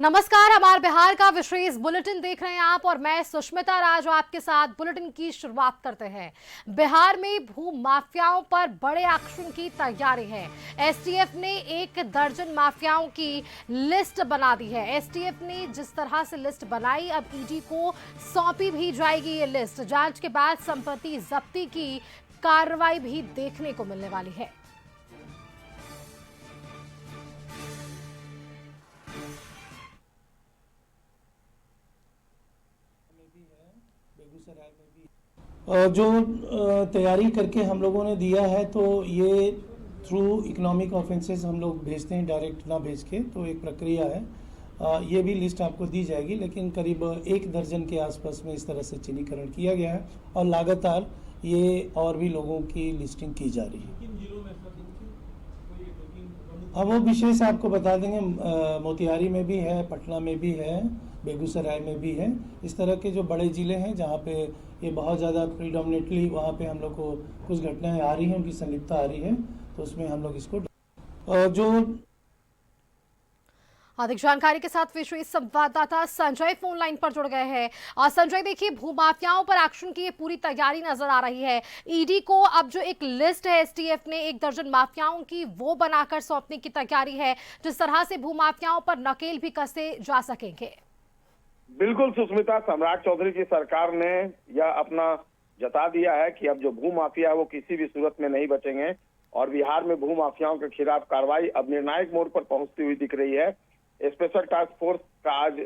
नमस्कार, हमारे बिहार का विशेष बुलेटिन देख रहे हैं आप और मैं सुष्मिता राज आपके साथ बुलेटिन की शुरुआत करते हैं। बिहार में भू माफियाओं पर बड़े एक्शन की तैयारी है। एसटीएफ ने 1 दर्जन माफियाओं की लिस्ट बना दी है। एसटीएफ ने जिस तरह से लिस्ट बनाई, अब ईडी को सौंपी भी जाएगी ये लिस्ट। जांच के बाद संपत्ति जब्ती की कार्रवाई भी देखने को मिलने वाली है। जो तैयारी करके हम लोगों ने दिया है, तो ये थ्रू इकोनॉमिक ऑफेंसेस हम लोग भेजते हैं, डायरेक्ट ना भेज के, तो एक प्रक्रिया है। ये भी लिस्ट आपको दी जाएगी, लेकिन करीब 1 दर्जन के आसपास में इस तरह से चिन्हीकरण किया गया है और लगातार ये और भी लोगों की लिस्टिंग की जा रही है। अब वो विशेष आपको बता देंगे। मोतिहारी में भी है, पटना में भी है, बेगूसराय में भी है। इस तरह के जो बड़े ज़िले हैं जहाँ पे ये बहुत ज़्यादा प्रीडोमिनेटली, वहाँ पे हम लोग को कुछ घटनाएं आ रही हैं, उनकी संलिप्तता आ रही है, तो उसमें हम लोग इसको जो अधिक जानकारी के साथ विशेष संवाददाता संजय फोन लाइन पर जुड़ गए हैं। और संजय, देखिए, भूमाफियाओं पर एक्शन की ये पूरी तैयारी नजर आ रही है। ईडी को अब जो एक लिस्ट है एसटीएफ ने 1 दर्जन माफियाओं की, वो बनाकर सौंपने की तैयारी है, जिस तरह से भूमाफियाओं पर नकेल भी कसे जा सकेंगे। बिल्कुल सुष्मिता, सम्राट चौधरी की सरकार ने यह अपना जता दिया है कि अब जो भू माफिया है वो किसी भी सूरत में नहीं बचेंगे और बिहार में भू माफियाओं के खिलाफ कार्रवाई अब निर्णायक मोड़ पर पहुंचती हुई दिख रही है। स्पेशल टास्क फोर्स का आज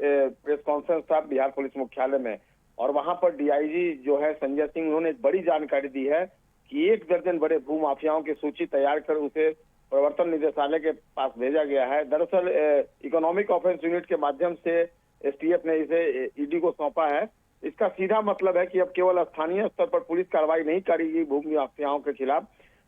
प्रेस कॉन्फ्रेंस था बिहार पुलिस मुख्यालय में और वहां पर डीआईजी जो है संजय सिंह, उन्होंने एक बड़ी जानकारी दी है कि 1 दर्जन बड़े भू माफियाओं की सूची तैयार कर उसे प्रवर्तन निदेशालय के पास भेजा गया है। दरअसल इकोनॉमिक ऑफेंस यूनिट के माध्यम से एसटीएफ ने इसे ईडी को सौंपा है। इसका सीधा मतलब है कि अब केवल स्थानीय स्तर पर पुलिस कार्रवाई नहीं करेगी भूमि माफियाओं के खिलाफ,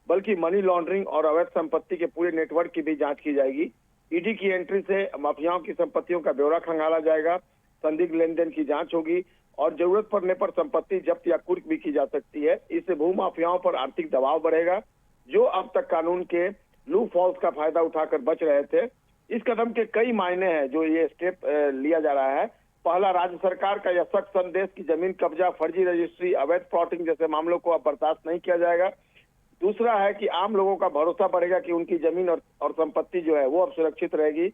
बल्कि मनी लॉन्ड्रिंग और अवैध संपत्ति के पूरे नेटवर्क की भी जांच की जाएगी। ईडी की एंट्री से माफियाओं की संपत्तियों का ब्यौरा खंगाला जाएगा, संदिग्ध लेन देन की जांच होगी और जरूरत पड़ने पर संपत्ति जब्त या कुर्क भी की जा सकती है। इससे भू माफियाओं पर आर्थिक दबाव बढ़ेगा, जो अब तक कानून के लूप होल्स का फायदा उठाकर बच रहे थे। इस कदम के कई मायने हैं जो ये स्टेप लिया जा रहा है। पहला, राज्य सरकार का यह सख्त संदेश कि जमीन कब्जा, फर्जी रजिस्ट्री, अवैध प्लॉटिंग जैसे मामलों को अब बर्दाश्त नहीं किया जाएगा। दूसरा है कि आम लोगों का भरोसा बढ़ेगा कि उनकी जमीन और संपत्ति जो है वो अब सुरक्षित रहेगी।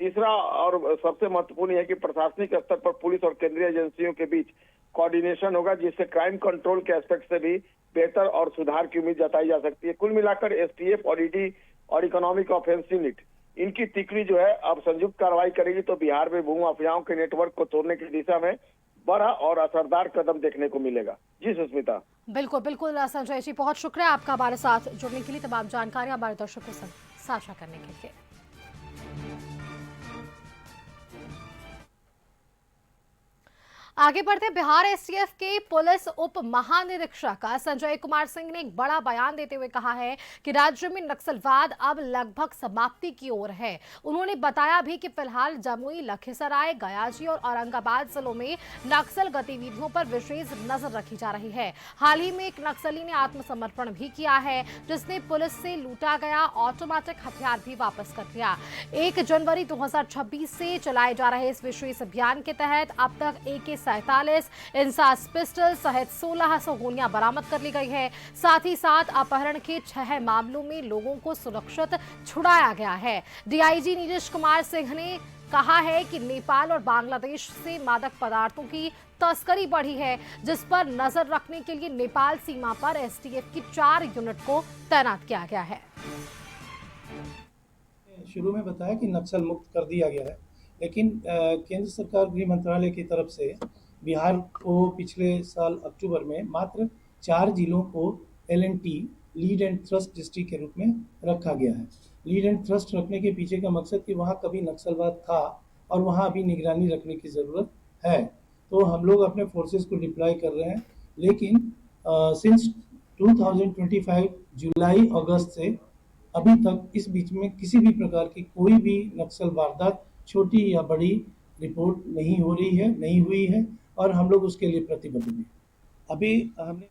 तीसरा और सबसे महत्वपूर्ण है कि प्रशासनिक स्तर पर पुलिस और केंद्रीय एजेंसियों के बीच कोऑर्डिनेशन होगा, जिससे क्राइम कंट्रोल के एस्पेक्ट से भी बेहतर और सुधार की उम्मीद जताई जा सकती है। कुल मिलाकर एसटीएफ और ईडी और इकोनॉमिक ऑफेंस यूनिट, इनकी तिकड़ी जो है अब संयुक्त कार्रवाई करेगी, तो बिहार में भू माफियाओं के नेटवर्क को तोड़ने की दिशा में बड़ा और असरदार कदम देखने को मिलेगा। जी सुष्मिता। बिल्कुल बिल्कुल संजय जी, बहुत शुक्रिया आपका हमारे साथ जुड़ने के लिए, तमाम जानकारी हमारे दर्शकों से साझा करने के लिए। आगे बढ़ते, बिहार एसटीएफ के पुलिस उप महानिरीक्षक संजय कुमार सिंह ने एक बड़ा बयान देते हुए कहा है कि राज्य में नक्सलवाद अब लगभग समाप्ति की ओर है। उन्होंने बताया भी कि फिलहाल जमुई, लखीसराय, गयाजी और औरंगाबाद जिलों में नक्सल गतिविधियों पर विशेष नजर रखी जा रही है। हाल ही में एक नक्सली ने आत्मसमर्पण भी किया है, जिसने पुलिस से लूटा गया ऑटोमेटिक हथियार भी वापस कर दिया। 1 जनवरी 2026 से चलाए जा रहे इस विशेष अभियान के तहत अब तक AK-47 इंसास पिस्टल सहित 1600 गोलियां बरामद कर ली गई है। साथ ही साथ अपहरण के 6 मामलों में लोगों को सुरक्षित छुड़ाया गया है। डीआईजी नीरज कुमार सिंह ने कहा है कि नेपाल और बांग्लादेश से मादक पदार्थों की तस्करी बढ़ी है, जिस पर नजर रखने के लिए नेपाल सीमा पर एसटीएफ की 4 यूनिट को तैनात किया गया है। शुरू में बताया कि नक्सल मुक्त कर दिया गया है, लेकिन केंद्र सरकार गृह मंत्रालय की तरफ से बिहार को पिछले साल अक्टूबर में मात्र 4 जिलों को LNT, lead and thrust district के रूप में रखा गया है। लीड एंड थ्रस्ट रखने के पीछे का मकसद कि वहाँ कभी नक्सलवाद था और वहाँ अभी निगरानी रखने की ज़रूरत है, तो हम लोग अपने फोर्सेस को डिप्लॉय कर रहे हैं। लेकिन सिंस 2025 जुलाई अगस्त से अभी तक इस बीच में किसी भी प्रकार की कोई भी नक्सल वारदात, छोटी या बड़ी, रिपोर्ट नहीं हुई है और हम लोग उसके लिए प्रतिबद्ध हैं। अभी हमने